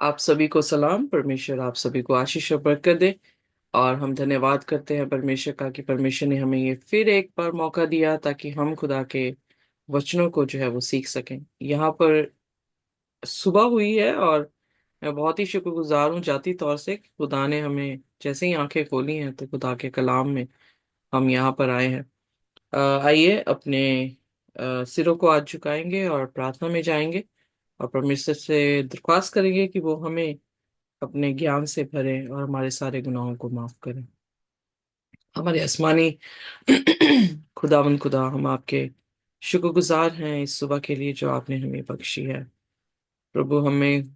आप सभी को सलाम। परमेश्वर आप सभी को आशीष और बरकत दे। और हम धन्यवाद करते हैं परमेश्वर का कि परमेश्वर ने हमें ये फिर एक बार मौका दिया ताकि हम खुदा के वचनों को जो है वो सीख सकें। यहाँ पर सुबह हुई है और मैं बहुत ही शुक्रगुजार हूँ जाती तौर से कि खुदा ने हमें जैसे ही आंखें खोली हैं तो खुदा के कलाम में हम यहाँ पर आए हैं। आइए अपने सिरों को आज झुकाएंगे और प्रार्थना में जाएंगे और परमेश्वर से दरख्वास्त करेंगे कि वो हमें अपने ज्ञान से भरे और हमारे सारे गुनाहों को माफ करें। हमारे आसमानी खुदा हम आपके शुक्रगुजार हैं इस सुबह के लिए जो आपने हमें बख्शी है। प्रभु हमें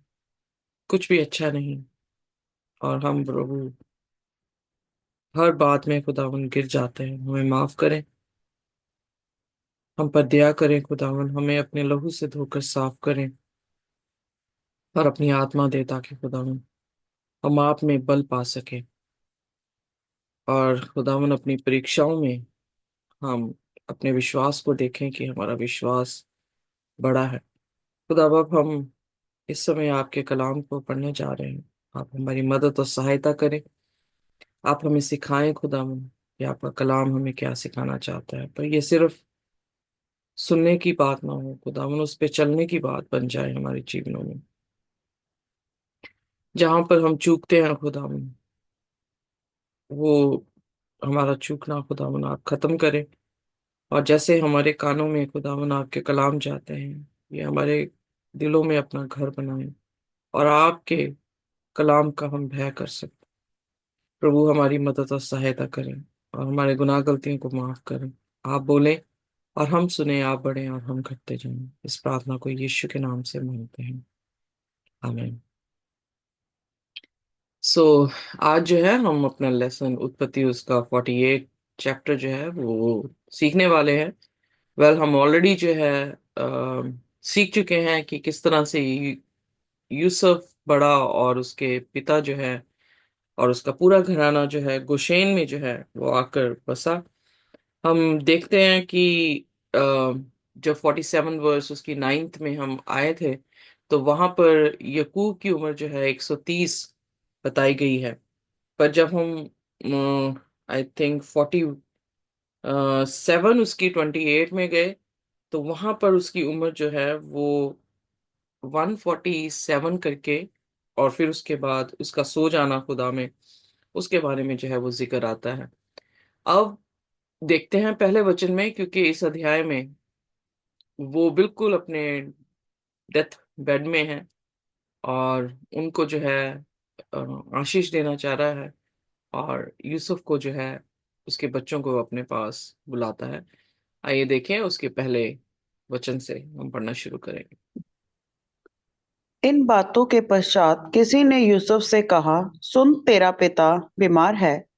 कुछ भी अच्छा नहीं और हम प्रभु हर बात में खुदावन गिर जाते हैं, हमें माफ करें। हम पर दया करें खुदावन, हमें अपने लहू से धोकर साफ करें और अपनी आत्मा दे ताकि खुदावन हम आप में बल पा सके और खुदावन अपनी परीक्षाओं में हम अपने विश्वास को देखें कि हमारा विश्वास बड़ा है। खुदा अब हम इस समय आपके कलाम को पढ़ने जा रहे हैं। आप हमारी मदद और सहायता करें। आप हमें सिखाएं खुदा कि आपका कलाम हमें क्या सिखाना चाहता है, पर ये सिर्फ सुनने की बात ना हो खुदा, उस पे चलने की बात बन जाए हमारे जीवनों में। जहां पर हम चूकते हैं खुदा वो हमारा चूकना खुदा आप खत्म करें। और जैसे हमारे कानों में खुदावन आपके कलाम जाते हैं, ये हमारे दिलों में अपना घर बनाए और आपके कलाम का हम भय कर सकते। प्रभु हमारी मदद और सहायता करें और हमारे गुनाह गलतियों को माफ करें। आप बोलें और हम सुने, आप बढ़ें और हम घटते जाएं। इस प्रार्थना को यीशु के नाम से मांगते हैं, आमीन। सो आज जो है हम अपना लेसन उत्पत्ति उसका 48 चैप्टर जो है वो सीखने वाले हैं। हम ऑलरेडी जो है सीख चुके हैं कि किस तरह से यूसुफ बड़ा और उसके पिता जो है और उसका पूरा घराना जो है गोशेन में जो है वो आकर बसा। हम देखते हैं कि जब 47 वर्स उसकी 9th में हम आए थे तो वहां पर यकूब की उम्र जो है 130 बताई गई है। पर जब हम आई थिंक 47 उसकी 28 में गए तो वहां पर उसकी उम्र जो है वो 147 करके, और फिर उसके बाद उसका सो जाना खुदा में, उसके बारे में जो है वो जिक्र आता है। अब देखते हैं पहले वचन में, क्योंकि इस अध्याय में वो बिल्कुल अपने डेथ बेड में है और उनको जो है आशीष देना चाह रहा है और यूसुफ को जो है उसके बच्चों को अपने पास बुलाता है। आइए देखें उसके पहले वचन से हम पढ़ना शुरू करेंगे। इन बातों के पश्चात किसी ने यूसुफ से कहा, सुन, तेरा पिता बीमार है।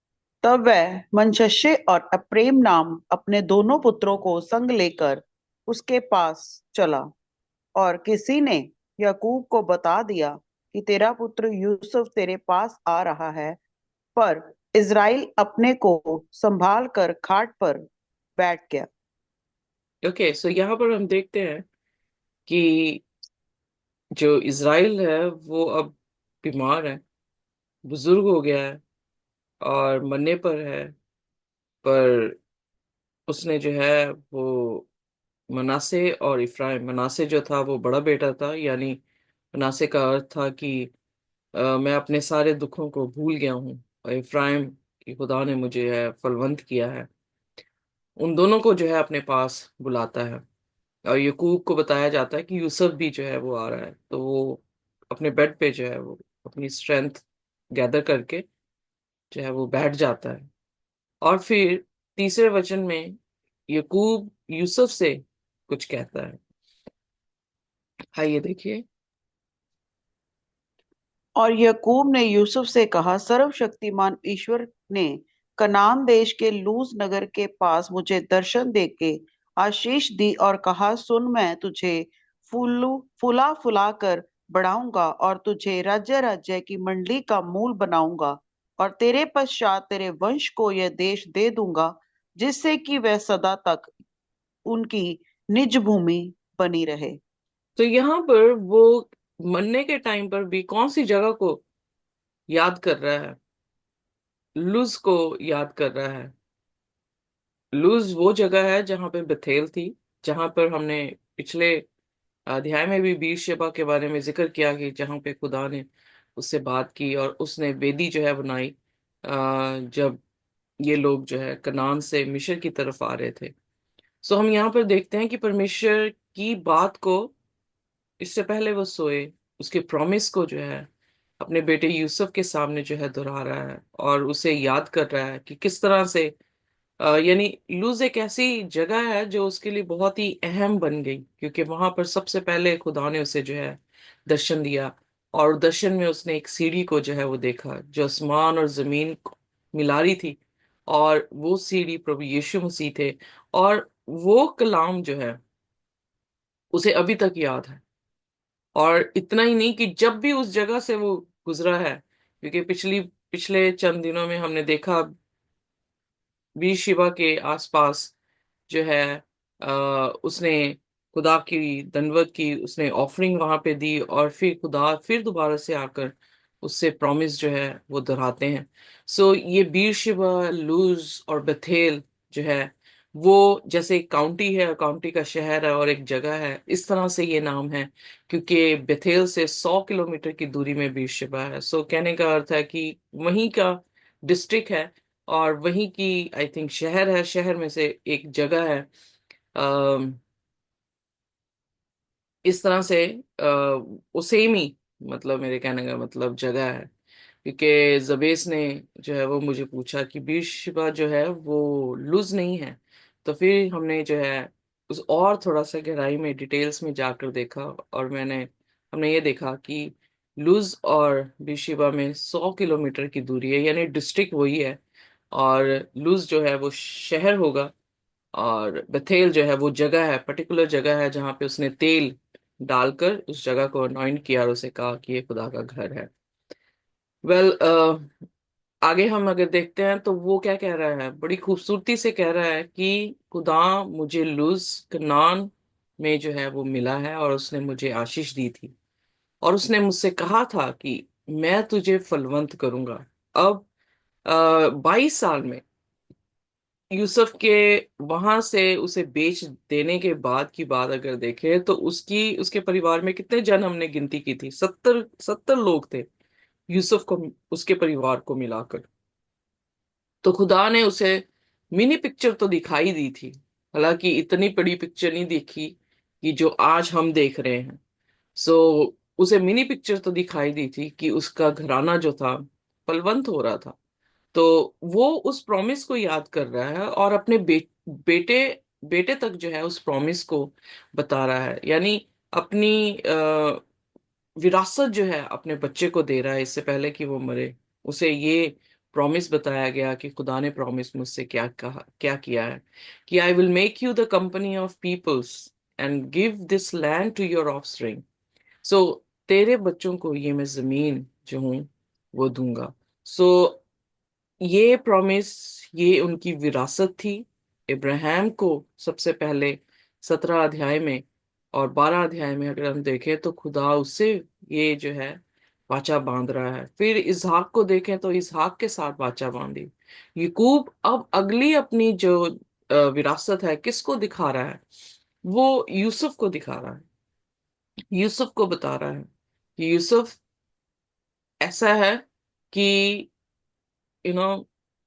तब वह मनश्शे और अप्रेम नाम अपने दोनों पुत्रों को संग लेकर उसके पास चला। और किसी ने याकूब को बता दिया कि तेरा पुत्र यूसुफ तेरे पास आ रहा है। पर इज़राइल अपने को संभाल कर खाट पर बैठ गया। ओके, सो यहाँ पर हम देखते हैं कि जो इज़राइल है वो अब बीमार है, बुजुर्ग हो गया है और मरने पर है। पर उसने जो है वो मनासे और इफ्राइम, मनासे जो था वो बड़ा बेटा था, यानी मनासे का अर्थ था कि मैं अपने सारे दुखों को भूल गया हूँ, और इफ्राइम की खुदा ने मुझे है फलवंत किया है। उन दोनों को जो है अपने पास बुलाता है और यकूब को बताया जाता है कि यूसुफ भी जो है वो आ रहा है, तो वो अपने बेड पे जो है वो अपनी स्ट्रेंथ गैदर करके जो है वो बैठ जाता है। और फिर तीसरे वचन में यकूब यूसुफ से कुछ कहता है। आइए देखिए। और याकूब ने यूसुफ से कहा, सर्वशक्तिमान ईश्वर ने कनान देश के लूज नगर के पास मुझे दर्शन देके आशीष दी और कहा, सुन, मैं तुझे फूला फुला कर बढ़ाऊंगा और तुझे राज्य राज्य की मंडली का मूल बनाऊंगा। और तेरे पश्चात तेरे वंश को यह देश दे दूंगा, जिससे कि वह सदा तक उनकी निज भूमि बनी रहे। तो यहाँ पर वो मरने के टाइम पर भी कौन सी जगह को याद कर रहा है? लुज को याद कर रहा है। लुज वो जगह है जहां पे बेथेल थी, जहां पर हमने पिछले अध्याय में भी बीरशेबा के बारे में जिक्र किया कि जहां पे खुदा ने उससे बात की और उसने वेदी जो है बनाई, जब ये लोग जो है कनान से मिस्र की तरफ आ रहे थे। सो हम यहाँ पर देखते हैं कि परमेश्वर की बात को, इससे पहले वो सोए, उसके प्रॉमिस को जो है अपने बेटे यूसुफ के सामने जो है दोहरा रहा है और उसे याद कर रहा है कि किस तरह से यानी लूज एक ऐसी जगह है जो उसके लिए बहुत ही अहम बन गई, क्योंकि वहां पर सबसे पहले खुदा ने उसे जो है दर्शन दिया। और दर्शन में उसने एक सीढ़ी को जो है वो देखा जो आसमान और जमीन को मिला रही थी, और वो सीढ़ी प्रभु यीशु मसीह थे। और वो कलाम जो है उसे अभी तक याद है। और इतना ही नहीं कि जब भी उस जगह से वो गुजरा है, क्योंकि पिछले चंद दिनों में हमने देखा बीर शिवा के आसपास जो है उसने खुदा की दंडवत की, उसने ऑफरिंग वहां पे दी, और फिर खुदा फिर दोबारा से आकर उससे प्रॉमिस जो है वो दोहराते हैं। सो ये बीर शिवा, लूज और बेथेल जो है वो जैसे एक काउंटी है, काउंटी का शहर है और एक जगह है, इस तरह से ये नाम है, क्योंकि बेथेल से 100 किलोमीटर की दूरी में बीर शिबा है। सो कहने का अर्थ है कि वहीं का डिस्ट्रिक्ट है और वहीं की आई थिंक शहर है, शहर में से एक जगह है। अम, इस तरह से वो सेम ही, मतलब मेरे कहने का मतलब जगह है। क्योंकि जबेस ने जो है वो मुझे पूछा कि बीरशेबा जो है वो लुज नहीं है, तो फिर हमने जो है उस और थोड़ा सा गहराई में डिटेल्स में जाकर देखा, और हमने ये देखा कि लुज और बीरशेबा में 100 किलोमीटर की दूरी है, यानी डिस्ट्रिक्ट वही है। और लुज जो है वो शहर होगा, और बेथेल जो है वो जगह है, पर्टिकुलर जगह है जहाँ पे उसने तेल डालकर उस जगह को अनॉइंट किया और उसे कहा कि ये खुदा का घर है। वेल, आगे हम अगर देखते हैं तो वो क्या कह रहा है, बड़ी खूबसूरती से कह रहा है कि खुदा मुझे लुज कनान में जो है वो मिला है और उसने मुझे आशीष दी थी, और उसने मुझसे कहा था कि मैं तुझे फलवंत करूंगा। अब 22 साल में यूसुफ के वहां से उसे बेच देने के बाद की बात अगर देखें तो उसकी उसके परिवार में कितने जन हमने गिनती की थी, 70 लोग थे यूसुफ को, उसके परिवार को मिलाकर। तो खुदा ने उसे मिनी पिक्चर तो दिखाई दी थी, हालांकि इतनी बड़ी पिक्चर नहीं देखी कि जो आज हम देख रहे हैं। सो उसे मिनी पिक्चर तो दिखाई दी थी कि उसका घराना जो था फलवंत हो रहा था। तो वो उस प्रॉमिस को याद कर रहा है और अपने बेटे बेटे तक जो है उस प्रॉमिस को बता रहा है, यानी अपनी विरासत जो है अपने बच्चे को दे रहा है इससे पहले कि वो मरे। उसे ये प्रॉमिस बताया गया कि खुदा ने प्रॉमिस मुझसे क्या कहा, क्या किया है, कि I will make you the company of peoples and give this land to your offspring. So तेरे बच्चों को ये मैं जमीन जो हूं वो दूंगा। सो ये प्रॉमिस, ये उनकी विरासत थी। इब्राहिम को सबसे पहले 17 अध्याय में और 12 अध्याय में अगर हम देखें तो खुदा उससे ये जो है वाचा बांध रहा है। फिर इसहाक को देखें तो इसहाक के साथ वाचा बांधी। याकूब अब अगली अपनी जो विरासत है किसको दिखा रहा है? वो यूसुफ को दिखा रहा है। यूसुफ को बता रहा है कि यूसुफ ऐसा है कि यू नो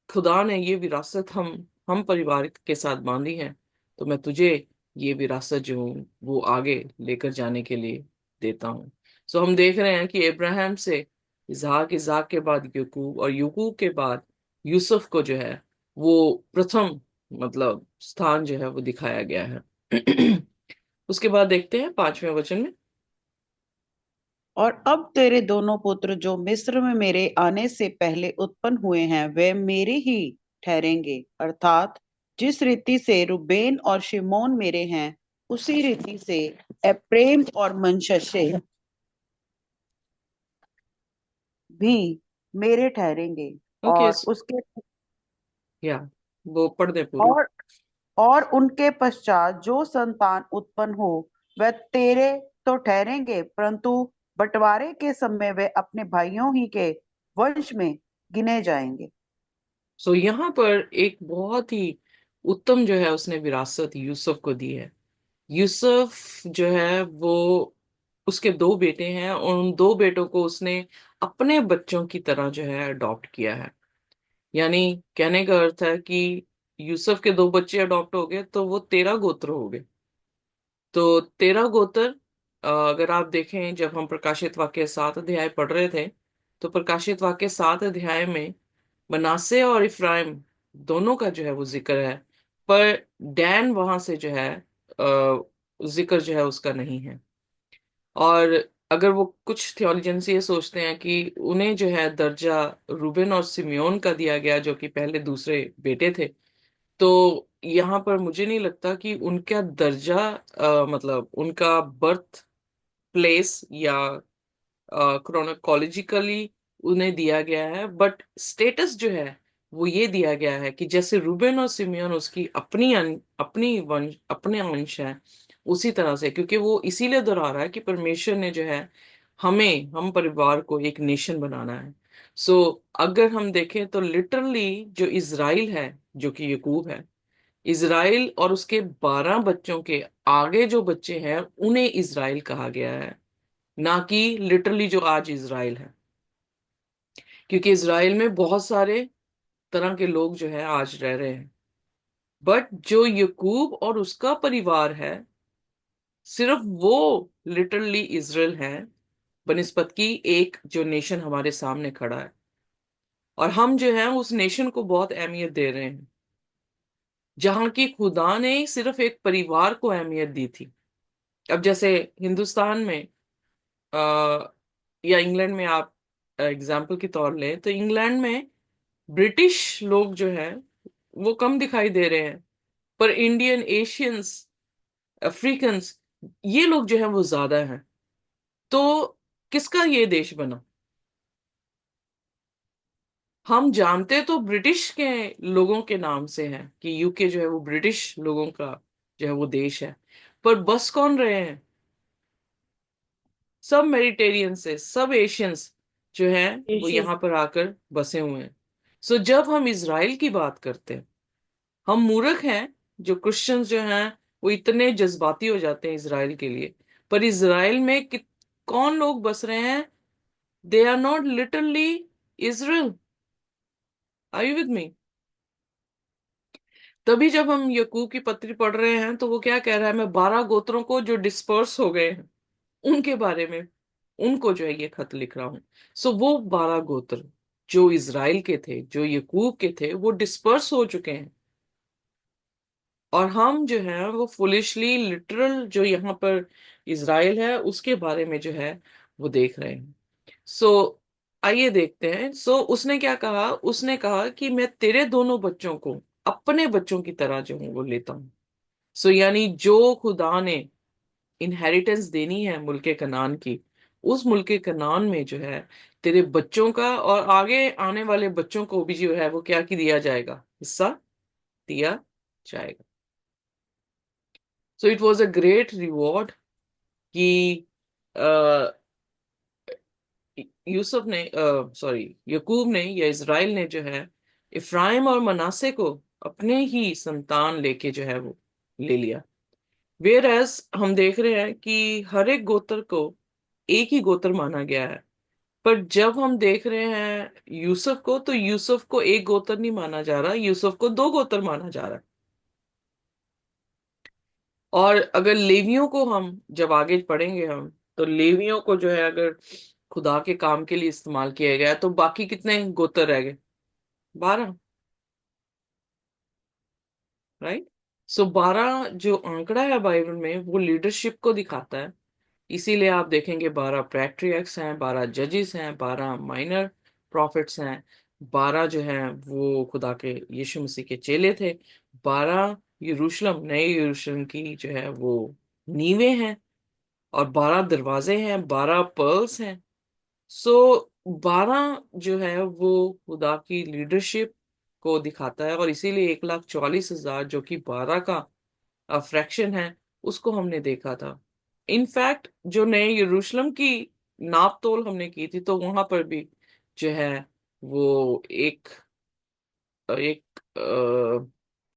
खुदा ने ये विरासत हम परिवार के साथ बांधी है, तो मैं तुझे ये विरासत जो हूँ वो आगे लेकर जाने के लिए देता हूँ। सो हम देख रहे हैं कि इब्राहिम से इसहाक, इसहाक के बाद याकूब, और याकूब के बाद यूसुफ को जो है वो प्रथम मतलब स्थान जो है वो दिखाया गया है। उसके बाद देखते हैं 5वें वचन में। और अब तेरे दोनों पुत्र जो मिस्र में मेरे आने से पहले उत्पन्न हुए हैं वे मेरे ही ठहरेंगे, अर्थात जिस रीति से रुबेन और शिमोन मेरे हैं उसी रीति से एप्रेम और मनश्शे भी मेरे ठहरेंगे। ओके। और उसके या वो पढ़ दे पूरी। और और उनके पश्चात जो संतान उत्पन्न हो वह तेरे तो ठहरेंगे, परंतु बंटवारे के समय वे अपने भाइयों ही के वंश में गिने जाएंगे। सो यहाँ पर एक बहुत ही उत्तम जो है उसने विरासत यूसुफ को दी है। यूसुफ जो है वो, उसके दो बेटे हैं और उन दो बेटों को उसने अपने बच्चों की तरह जो है अडॉप्ट किया है। यानी कहने का अर्थ है कि यूसुफ के दो बच्चे अडॉप्ट हो गए तो वो 13 गोत्र हो गए। तो 13 गोत्र, अगर आप देखें जब हम प्रकाशित वाक्य 7 अध्याय पढ़ रहे थे, तो प्रकाशित वाक्य 7 अध्याय में मनासे और इफ्राइम दोनों का जो है वो जिक्र है। पर डैन वहां से जो है जिक्र जो है उसका नहीं है। और अगर वो कुछ थियोलॉजियंस ये सोचते हैं कि उन्हें जो है दर्जा रूबेन और सिमियोन का दिया गया जो कि पहले दूसरे बेटे थे, तो यहाँ पर मुझे नहीं लगता कि उनका दर्जा मतलब उनका बर्थ प्लेस या क्रोनोलॉजिकली उन्हें दिया गया है, बट स्टेटस जो है वो ये दिया गया है कि जैसे रूबेन और सिमियोन उसकी अपनी वंश अपने अंश है, उसी तरह से, क्योंकि वो इसीलिए दोहरा रहा है कि परमेश्वर ने जो है हम परिवार को एक नेशन बनाना है। सो अगर हम देखें तो लिटरली जो इज़राइल है, जो कि यकूब है, इज़राइल और उसके 12 बच्चों के आगे जो बच्चे हैं उन्हें इज़राइल कहा गया है, ना कि लिटरली जो आज इज़राइल है। क्योंकि इज़राइल में बहुत सारे तरह के लोग जो है आज रह रहे हैं, बट जो यकूब और उसका परिवार है, सिर्फ वो लिटरली इज़राइल है, बनिस्बत की एक जो नेशन हमारे सामने खड़ा है। और हम जो है उस नेशन को बहुत अहमियत दे रहे हैं, जहां की खुदा ने सिर्फ एक परिवार को अहमियत दी थी। अब जैसे हिंदुस्तान में आ, या इंग्लैंड में आप एग्जाम्पल के तौर ले, तो इंग्लैंड में ब्रिटिश लोग जो है वो कम दिखाई दे रहे हैं, पर इंडियन, एशियंस, अफ्रीकन्स, ये लोग जो है वो ज्यादा हैं। तो किसका ये देश बना? हम जानते तो ब्रिटिश के लोगों के नाम से हैं कि यूके जो है वो ब्रिटिश लोगों का जो है वो देश है, पर बस कौन रहे हैं? सब मेडिटेरियन से, सब एशियंस जो हैं वो एशियन। यहाँ पर आकर बसे हुए हैं। सो जब हम इसराइल की बात करते हैं, हम मूर्ख हैं जो क्रिश्चियंस जो हैं वो इतने जज्बाती हो जाते हैं इसराइल के लिए। पर इसराइल में कौन लोग बस रहे हैं? They are not literally Israel. Are you with me? तभी जब हम यकूब की पत्री पढ़ रहे हैं तो वो क्या कह रहा है? मैं 12 गोत्रों को जो डिस्पर्स हो गए हैं उनके बारे में, उनको जो है ये खत लिख रहा हूं। सो वो 12 गोत्र जो इजराइल के थे, जो यकूब के थे, वो डिस्पर्स हो चुके हैं। और हम जो है वो फुलिशली लिटरल जो यहाँ पर इज़राइल है उसके बारे में जो है वो देख रहे हैं। सो आइए देखते हैं। सो उसने क्या कहा? उसने कहा कि मैं तेरे दोनों बच्चों को अपने बच्चों की तरह जो हूँ वो लेता हूँ। सो यानी जो खुदा ने इनहेरिटेंस देनी है मुल्के कनान की, उस मुल्के कनान में जो है तेरे बच्चों का और आगे आने वाले बच्चों को भी जो है वो क्या की दिया जाएगा? हिस्सा दिया जाएगा। So it was a great reward कि अ, यूसुफ ने, सॉरी, यकूब ने या इज़राइल ने जो है इफ्राइम और मनासे को अपने ही संतान लेके जो है वो ले लिया। वेयर एज हम देख रहे हैं कि हर एक गोत्र को एक ही गोत्र माना गया है, पर जब हम देख रहे हैं यूसुफ को, तो यूसुफ को एक गोत्र नहीं माना जा रहा, यूसुफ को दो गोत्र माना जा रहा है। और अगर लेवियों को हम जब आगे पढ़ेंगे हम, तो लेवियों को जो है अगर खुदा के काम के लिए इस्तेमाल किया गया तो बाकी कितने गोत्र रह गए? 12। राइट। सो 12 जो आंकड़ा है बाइबल में वो लीडरशिप को दिखाता है। इसीलिए आप देखेंगे 12 पैट्रियर्क्स हैं, 12 जजेस हैं, 12 माइनर प्रॉफिट्स हैं, 12 जो हैं वो खुदा के यीशु मसीह के चेले थे, 12 यरूशलेम, नए यरूशलेम की जो है वो नींवें हैं, और 12 दरवाजे हैं, 12 पर्ल्स हैं। सो 12 जो है वो खुदा की लीडरशिप को दिखाता है, और इसीलिए 1,44,000 जो कि 12 का फ्रैक्शन है, उसको हमने देखा था। इनफैक्ट जो नए यरूशलेम की नाप तोल हमने की थी, तो वहां पर भी जो है वो एक एक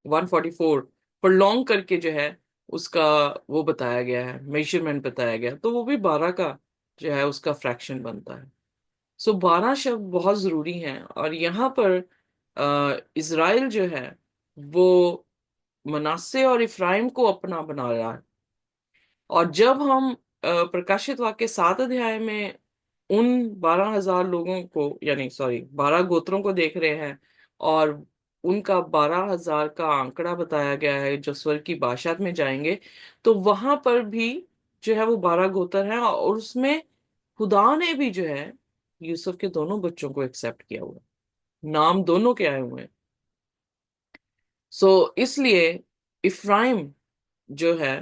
144 पर लॉन्ग करके जो है उसका वो बताया गया है, मेजरमेंट बताया गया, तो वो भी 12 का जो है उसका फ्रैक्शन बनता है। सो 12 शब्द बहुत जरूरी हैं। और यहाँ पर इज़राइल जो है वो मनासे और इफ्राइम को अपना बना रहा है। और जब हम प्रकाशित वाक्य 7 अध्याय में उन 12,000 लोगों को, यानी सॉरी 12 गोत्रों को देख रहे हैं, और उनका 12,000 का आंकड़ा बताया गया है जो स्वर्ग की बादशाहत में जाएंगे, तो वहां पर भी जो है वो 12 गोत्र हैं, और उसमें खुदा ने भी जो है यूसुफ के दोनों बच्चों को एक्सेप्ट किया हुआ है, नाम दोनों के आए हुए हैं। सो इसलिए इफ्राइम जो है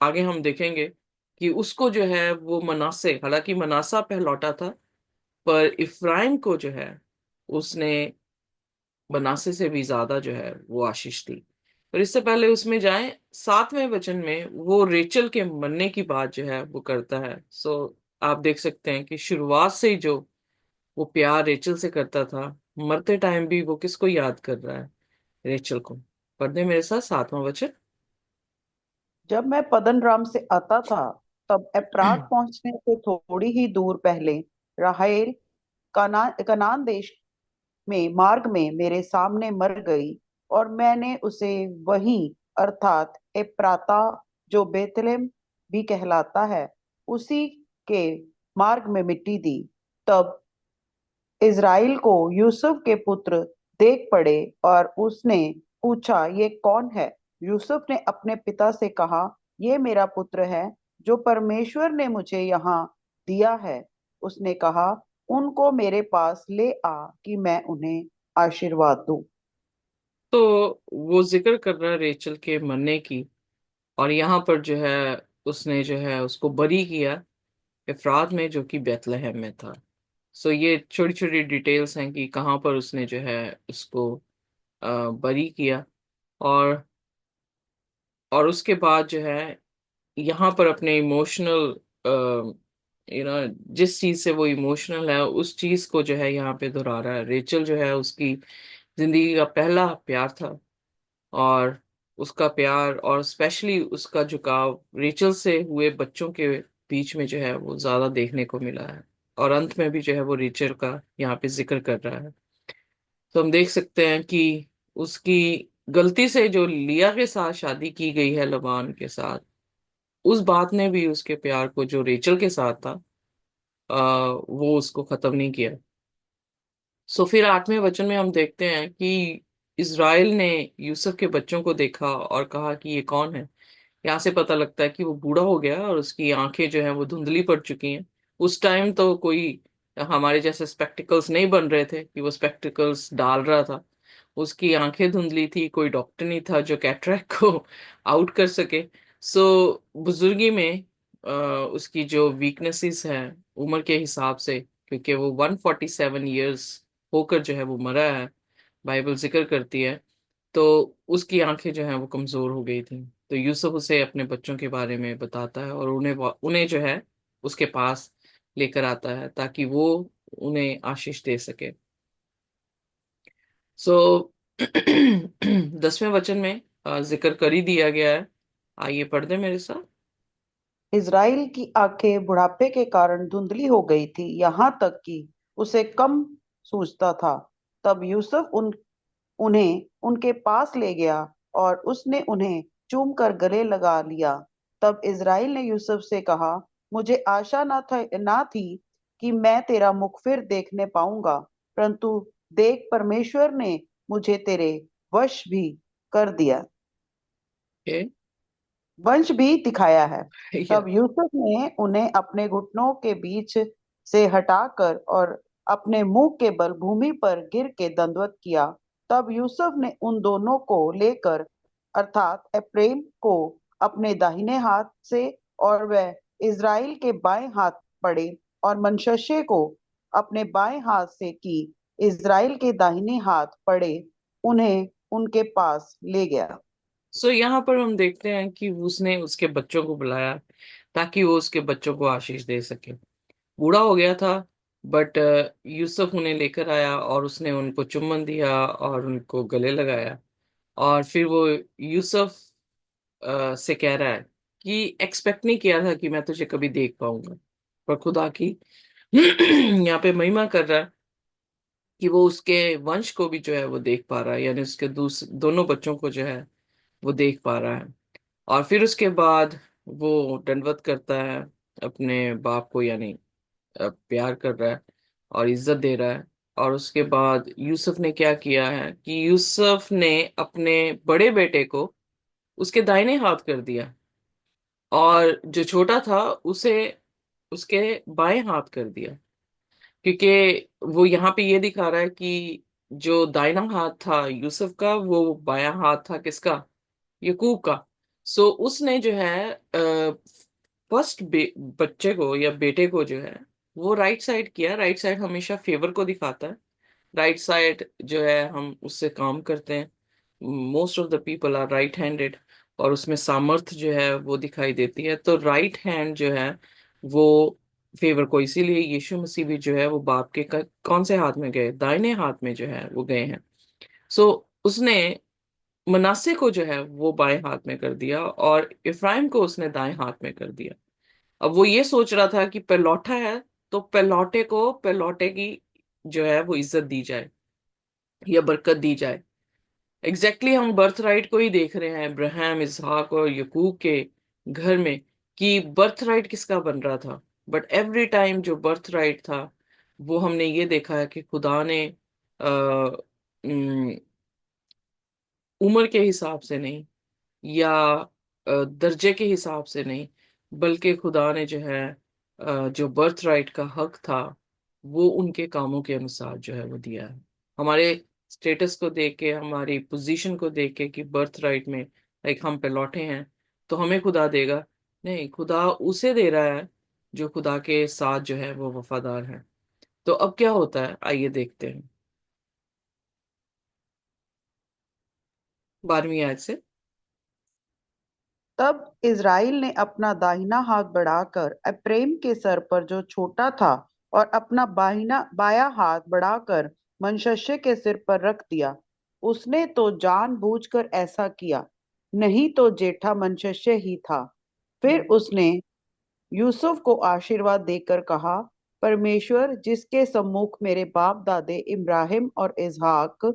आगे हम देखेंगे कि उसको जो है वो मनासे, हालांकि मनासा पहलौटा था, पर इफ्राइम को जो है उसने मनासे से भी ज्यादा जो है वो आशीष दी। पर इससे पहले उसमें जाएं, 7वें वचन में वो रेचल के मरने की बात जो है वो करता है। सो आप देख सकते हैं कि शुरुआत से ही जो वो प्यार रेचल से करता था, मरते टाइम भी वो किसको याद कर रहा है? रेचल को। पढ़ने मेरे साथ 7वां वचन। जब मैं पद्दनराम से आता था, तब एप्रात पहुंचने से थोड़ी ही दूर पहले राहेल कनान देश में मार्ग में मेरे सामने मर गई, और मैंने उसे वहीं, अर्थात एप्राता, जो बेथलेम भी कहलाता है, उसी के मार्ग में मिट्टी दी। तब इज़राइल को यूसुफ के पुत्र देख पड़े, और उसने पूछा, ये कौन है? यूसुफ ने अपने पिता से कहा, ये मेरा पुत्र है, जो परमेश्वर ने मुझे यहाँ दिया है। उसने कहा, उनको मेरे पास ले आ कि मैं उन्हें आशीर्वाद दूं। तो वो जिक्र कर रहा है रेचल के मरने की, और यहाँ पर जो है उसने जो है उसको बरी किया इफरात में, जो कि बेथलेहम में था। सो ये छोटी छोटी डिटेल्स हैं कि कहाँ पर उसने जो है उसको बरी किया। और उसके बाद जो है यहाँ पर अपने इमोशनल जिस चीज से वो इमोशनल है उस चीज को जो है यहाँ पे दोहरा रहा है। रेचल जो है उसकी जिंदगी का पहला प्यार था, और उसका प्यार और स्पेशली उसका झुकाव रेचल से हुए बच्चों के बीच में जो है वो ज्यादा देखने को मिला है। और अंत में भी जो है वो रेचल का यहाँ पे जिक्र कर रहा है। तो हम देख सकते हैं कि उसकी गलती से जो लिया के साथ शादी की गई है, लबान के साथ, उस बात ने भी उसके प्यार को जो रेचल के साथ था वो उसको खत्म नहीं किया। सो फिर 8वें वचन में हम देखते हैं कि इज़राइल ने यूसुफ के बच्चों को देखा और कहा कि ये कौन है। यहाँ से पता लगता है कि वो बूढ़ा हो गया और उसकी आंखें जो हैं वो धुंधली पड़ चुकी हैं। उस टाइम तो कोई हमारे जैसे स्पेक्टिकल्स नहीं बन रहे थे कि वो स्पेक्टिकल्स डाल रहा था। उसकी आंखें धुंधली थी, कोई डॉक्टर नहीं था जो कैटरेक्ट को आउट कर सके। सो बुजुर्गी में उसकी जो वीकनेसेस हैं उम्र के हिसाब से, क्योंकि वो 147 ईयर्स होकर जो है वो मरा है, बाइबल जिक्र करती है, तो उसकी आंखें जो हैं वो कमजोर हो गई थी। तो यूसुफ उसे अपने बच्चों के बारे में बताता है और उन्हें उन्हें जो है उसके पास लेकर आता है ताकि वो उन्हें आशीष दे सके। सो 10वें वचन में जिक्र कर ही दिया गया है। आइए पढ़ दे मेरे साथ। इज़राइल की आंखें बुढ़ापे के कारण धुंधली हो गई थी, यहाँ तक कि उसे कम सूझता था। तब यूसुफ उन्हें उनके पास ले गया, और उसने उन्हें चूम कर गले लगा लिया। तब इज़राइल ने यूसुफ से कहा, मुझे आशा ना थी कि मैं तेरा मुख फिर देखने पाऊंगा, परंतु देख, परमेश्वर ने मुझे तेरे वश भी कर दिया, ओके। वंश भी दिखाया है। या तब यूसुफ ने उन्हें अपने घुटनों के बीच से हटाकर और अपने मुंह के बल भूमि पर गिर के दंडवत किया। तब यूसुफ ने उन दोनों को लेकर, अर्थात एप्रैम को अपने दाहिने हाथ से, और वह इज़राइल के बाएं हाथ पड़े, और मनश्शे को अपने बाएं हाथ से की इज़राइल के दाहिने हाथ पड़े, उन्हें उनके पास ले गया। सो यहाँ पर हम देखते हैं कि उसने उसके बच्चों को बुलाया ताकि वो उसके बच्चों को आशीष दे सके। बूढ़ा हो गया था, बट यूसुफ उन्हें लेकर आया और उसने उनको चुम्बन दिया और उनको गले लगाया। और फिर वो यूसुफ से कह रहा है कि एक्सपेक्ट नहीं किया था कि मैं तुझे कभी देख पाऊंगा, पर खुदा की यहाँ पे महिमा कर रहा है कि वो उसके वंश को भी जो है वो देख पा रहा है, यानी उसके दोनों बच्चों को जो है वो देख पा रहा है। और फिर उसके बाद वो दंडवत करता है अपने बाप को, यानी प्यार कर रहा है और इज्जत दे रहा है। और उसके बाद यूसुफ ने क्या किया है कि यूसुफ ने अपने बड़े बेटे को उसके दाहिने हाथ कर दिया, और जो छोटा था उसे उसके बाएं हाथ कर दिया। क्योंकि वो यहाँ पे ये दिखा रहा है कि जो दाहिना हाथ था यूसुफ का, वो बायां हाथ था किसका? यकूब का। सो उसने जो है फर्स्ट बच्चे को या बेटे को जो है वो राइट साइड किया। राइट साइड हमेशा फेवर को दिखाता है। राइट साइड जो है हम उससे काम करते हैं। Most of the people are right handed, और उसमें सामर्थ्य जो है वो दिखाई देती है। तो राइट हैंड जो है वो फेवर को, इसीलिए यीशु मसीह भी जो है वो बाप के कौन से हाथ में गए? दाहिने हाथ में जो है वो गए हैं। सो उसने मनासे को जो है वो बाएं हाथ में कर दिया और इफ्राइम को उसने दाएं हाथ में कर दिया। अब वो ये सोच रहा था कि पेलौठा है, तो पेलौटे को पेलौटे की जो है वो इज्जत दी जाए या बरकत दी जाए। हम बर्थ राइट को ही देख रहे हैं अब्राहम, इसहाक और यकूब के घर में, कि बर्थ राइट किसका बन रहा था। बट एवरी टाइम जो बर्थ राइट था वो हमने ये देखा है कि खुदा ने उम्र के हिसाब से नहीं, या दर्जे के हिसाब से नहीं, बल्कि खुदा ने जो है जो बर्थ राइट का हक था वो उनके कामों के अनुसार जो है वो दिया है। हमारे स्टेटस को देख के, हमारी पोजीशन को देख के कि बर्थ राइट में लाइक हम पे लौटे हैं तो हमें खुदा देगा? नहीं, खुदा उसे दे रहा है जो खुदा के साथ जो है वो वफादार है। तो अब क्या होता है, आइए देखते हैं 12वीं आयत से। तब इज़राइल ने अपना दाहिना हाथ बढ़ाकर एप्रैम के सर पर जो छोटा था और अपना बायां हाथ बढ़ाकर मनश्शे के सिर पर रख दिया। उसने तो जानबूझकर ऐसा किया, नहीं तो जेठा मनश्शे ही था। फिर उसने यूसुफ को आशीर्वाद देकर कहा, परमेश्वर जिसके सम्मुख मेरे बाप दादे इब्राहिम और इसहाक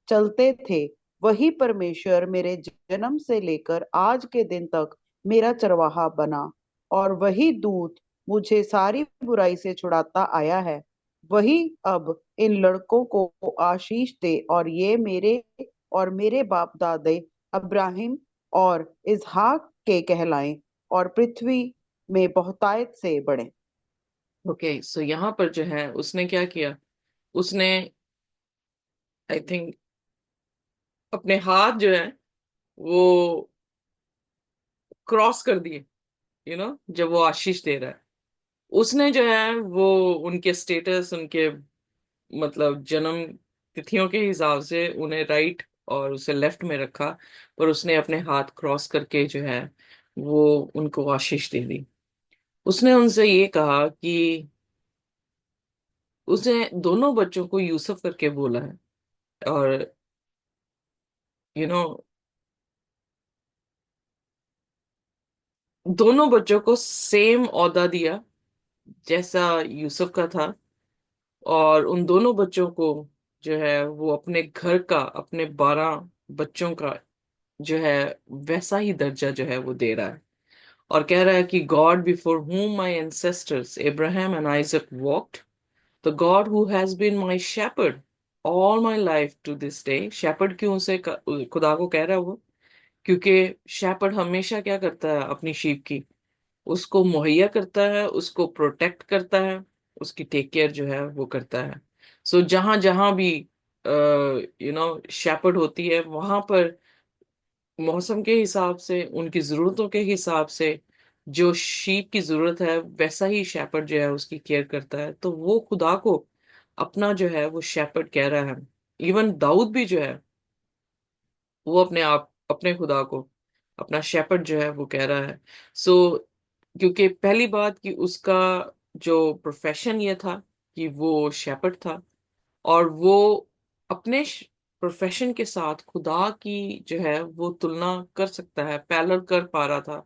चलते थे, वही परमेश्वर मेरे जन्म से लेकर आज के दिन तक मेरा चरवाहा बना, और वही दूत मुझे सारी बुराई से छुड़ाता आया है। वही अब इन लड़कों को आशीष दे, और ये मेरे और मेरे बाप दादे अब्राहिम और इसहाक के कहलाएं, और पृथ्वी में बहुतायत से बढ़े। ओके, सो यहाँ पर जो है उसने क्या किया? उसने, आई थिंक, अपने हाथ जो है वो क्रॉस कर दिए। जब वो आशीष दे रहा है, उसने जो है वो उनके स्टेटस, उनके मतलब जन्म तिथियों के हिसाब से उन्हें राइट और उसे लेफ्ट में रखा, पर उसने अपने हाथ क्रॉस करके जो है वो उनको आशीष दे दी। उसने उनसे ये कहा कि उसने दोनों बच्चों को यूसुफ करके बोला है, और यू नो दोनों बच्चों को सेम ओहदा दिया जैसा यूसुफ का था। और उन दोनों बच्चों को जो है वो अपने घर का, अपने 12 बच्चों का जो है वैसा ही दर्जा जो है वो दे रहा है। और कह रहा है कि God before whom my ancestors Abraham and Isaac walked, the God who has been my shepherd all my life to this day। shepherd क्यों उसे खुदा को कह रहा है वो? क्योंकि शेपर्ड हमेशा क्या करता है अपनी शीप की? उसको मुहैया करता है, उसको प्रोटेक्ट करता है, उसकी टेक केयर जो है वो करता है। सो जहां जहां भी शेपर्ड होती है वहां पर मौसम के हिसाब से, उनकी जरूरतों के हिसाब से जो शीप की जरूरत है वैसा ही शेपर्ड जो है उसकी केयर करता है। तो वो खुदा को अपना जो है वो शेपर्ड कह रहा है। इवन दाऊद भी जो है वो अपने आप, अपने खुदा को अपना शेपर्ड जो है वो कह रहा है। सो क्योंकि पहली बात कि उसका जो प्रोफेशन ये था कि वो शेपर्ड था, और वो अपने प्रोफेशन के साथ खुदा की जो है वो तुलना कर सकता है, पैरेलल कर पा रहा था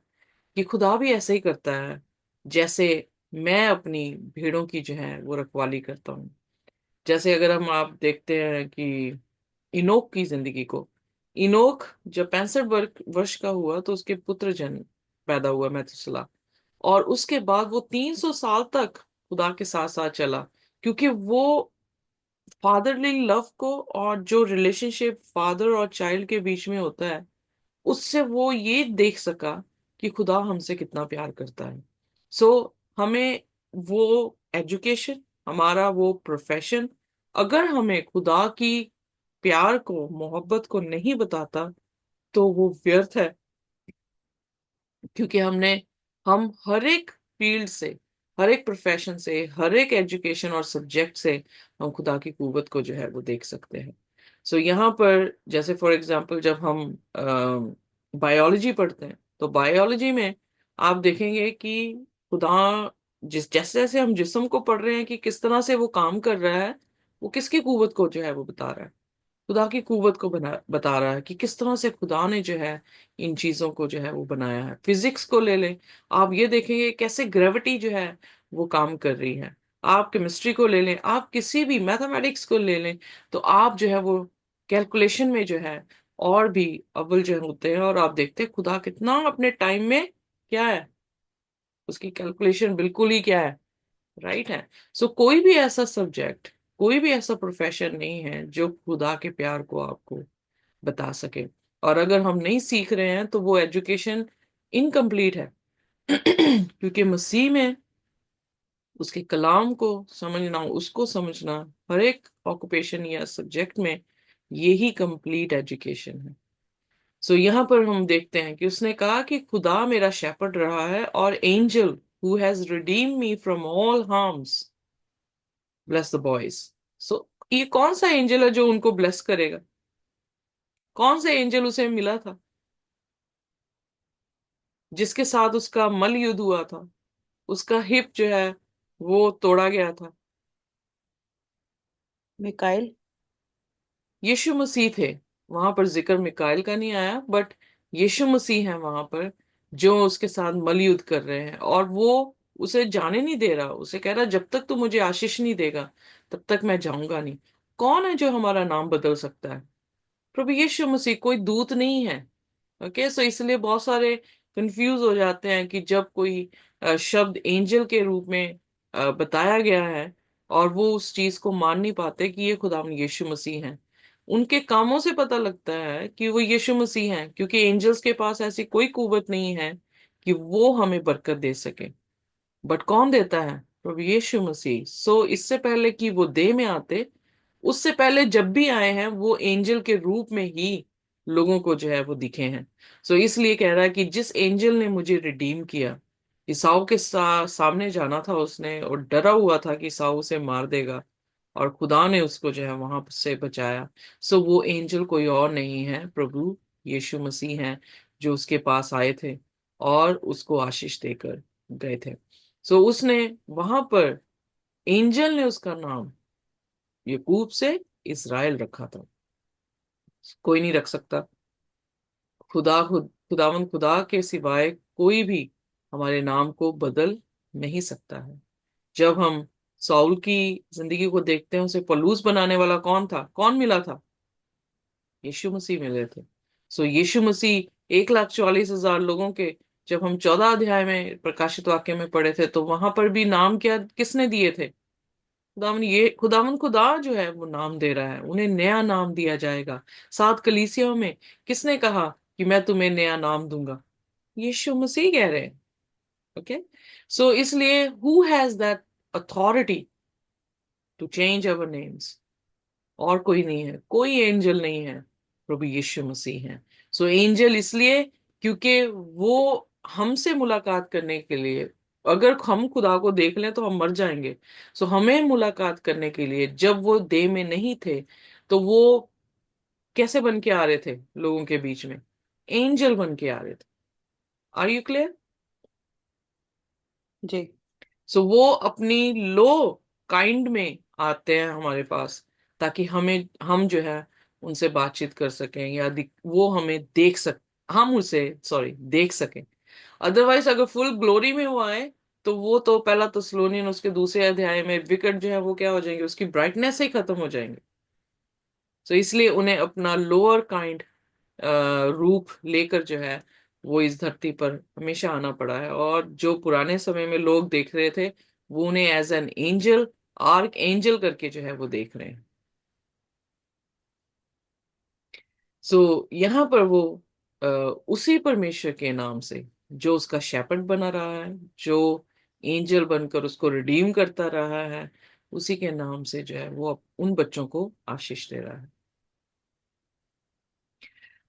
कि खुदा भी ऐसे ही करता है जैसे मैं अपनी भेड़ों की जो है वो रखवाली करता हूँ। जैसे अगर हम आप देखते हैं कि इनोक की जिंदगी को, इनोक जब 65 वर्ष का हुआ तो उसके पुत्र जन पैदा हुआ, मैथुसला। और उसके बाद वो 300 साल तक खुदा के साथ साथ चला, क्योंकि वो फादरली लव को, और जो रिलेशनशिप फादर और चाइल्ड के बीच में होता है, उससे वो ये देख सका कि खुदा हमसे कितना प्यार करता है। सो हमें वो एजुकेशन, हमारा वो प्रोफेशन, अगर हमें खुदा की प्यार को, मोहब्बत को नहीं बताता, तो वो व्यर्थ है। क्योंकि हम हर एक फील्ड से, हर एक प्रोफेशन से, हर एक एजुकेशन और सब्जेक्ट से हम खुदा की कुव्वत को जो है वो देख सकते हैं। सो यहाँ पर जैसे फॉर एग्जांपल जब हम बायोलॉजी पढ़ते हैं, तो बायोलॉजी में आप देखेंगे कि खुदा, जैसे जैसे हम जिस्म को पढ़ रहे हैं कि किस तरह से वो काम कर रहा है, वो किसकी कुव्वत को जो है वो बता रहा है, खुदा की कुव्वत को बता रहा है कि किस तरह से खुदा ने जो है इन चीजों को जो है वो बनाया है। फिजिक्स को ले लें, आप ये देखेंगे कैसे ग्रेविटी जो है वो काम कर रही है। आप केमिस्ट्री को ले लें, आप किसी भी मैथमेटिक्स को ले लें, तो आप जो है वो कैलकुलेशन में जो है और भी अव्वल जो होते हैं, और आप देखते हैं खुदा कितना अपने टाइम में क्या है, उसकी कैलकुलेशन बिल्कुल ही क्या है, राइट है। सो कोई भी ऐसा सब्जेक्ट, कोई भी ऐसा प्रोफेशन नहीं है जो खुदा के प्यार को आपको बता सके। और अगर हम नहीं सीख रहे हैं तो वो एजुकेशन इनकम्प्लीट है। क्योंकि मसीह में उसके कलाम को समझना, उसको समझना, हर एक ऑक्यूपेशन या सब्जेक्ट में यही कंप्लीट एजुकेशन है। सो यहाँ पर हम देखते हैं कि उसने कहा कि खुदा मेरा शेपर्ड रहा है, और angel who has redeem me from all harms bless the boys. So ये कौन सा एंजल है जो उनको ब्लेस करेगा? कौन सा एंजल उसे मिला था जिसके साथ उसका मल युद्ध हुआ था, उसका हिप जो है वो तोड़ा गया था? मिकाइल। यीशु मसीह थे। वहां पर जिक्र मिकाइल का नहीं आया, बट यीशु मसीह है वहां पर, जो उसके साथ मल युद्ध कर रहे हैं, और वो उसे जाने नहीं दे रहा, उसे कह रहा जब तक तू मुझे आशीष नहीं देगा तब तक मैं जाऊंगा नहीं। कौन है जो हमारा नाम बदल सकता है? प्रभु यीशु मसीह, कोई दूत नहीं है। ओके, सो इसलिए बहुत सारे कंफ्यूज हो जाते हैं कि जब कोई शब्द एंजल के रूप में बताया गया है, और वो उस चीज को मान नहीं पाते कि ये खुदा यीशु मसीह हैं। उनके कामों से पता लगता है कि वो यीशु मसीह हैं, क्योंकि एंजल्स के पास ऐसी कोई कुवत नहीं है कि वो हमें बरकत दे सके। बट कौन देता है? प्रभु यीशु मसीह। सो इससे पहले कि वो देह में आते, उससे पहले जब भी आए हैं वो एंजल के रूप में ही लोगों को जो है वो दिखे हैं। सो इसलिए कह रहा है कि जिस एंजल ने मुझे रिडीम किया, ईसाऊ के सामने जाना था उसने, और डरा हुआ था कि ईसाऊ उसे मार देगा, और खुदा ने उसको जो है वहां से बचाया। सो वो एंजल कोई और नहीं है, प्रभु यीशु मसीह हैं, जो उसके पास आए थे और उसको आशीष देकर गए थे। सो उसने वहां पर, एंजल ने उसका नाम याकूब से इज़राइल रखा था। कोई नहीं रख सकता। खुदावन खुदा के सिवाय कोई भी हमारे नाम को बदल नहीं सकता है। जब हम साउल की जिंदगी को देखते हैं, उसे पलूस बनाने वाला कौन था, कौन मिला था? यीशु मसीह मिले थे। सो यीशु मसीह 1,40,000 लोगों के, जब हम 14 अध्याय में प्रकाशित वाक्य में पढ़े थे, तो वहां पर भी नाम क्या किसने दिए थे? खुदावन खुदा जो है वो नाम दे रहा है, उन्हें नया नाम दिया जाएगा। 7 कलीसियाओं में किसने कहा कि मैं तुम्हें नया नाम दूंगा? यीशु मसीह कह रहे हैं। ओके, सो इसलिए who has that authority to change our names? और कोई नहीं है, कोई एंजल नहीं है, प्रभु यीशु मसीह है। सो एंजल इसलिए क्योंकि वो हमसे मुलाकात करने के लिए, अगर हम खुदा को देख लें तो हम मर जाएंगे। सो हमें मुलाकात करने के लिए, जब वो देह में नहीं थे, तो वो कैसे बन के आ रहे थे लोगों के बीच में? एंजल बन के आ रहे थे। Are you clear? जी। सो वो अपनी लो काइंड में आते हैं हमारे पास, ताकि हम जो है उनसे बातचीत कर सकें, या वो हमें देख सक हम उसे सॉरी देख सकें। अदरवाइज अगर फुल ग्लोरी में वो आए, तो वो तो पहला थिस्सलुनीयन उसके दूसरे अध्याय में विकेट जो है वो क्या हो जाएंगे, उसकी ब्राइटनेस ही खत्म हो जाएंगे। तो इसलिए उन्हें अपना लोअर काइंड रूप लेकर जो है वो इस धरती पर हमेशा आना पड़ा है। और जो पुराने समय में लोग देख रहे थे, वो उन्हें as an angel, archangel करके जो है वो देख रहे हैं। सो यहाँ पर वो उसी परमेश्वर के नाम से, जो उसका शेपर्ड बना रहा है, जो एंजल बनकर उसको रिडीम करता रहा है, उसी के नाम से जो है वो उन बच्चों को आशीष दे रहा है।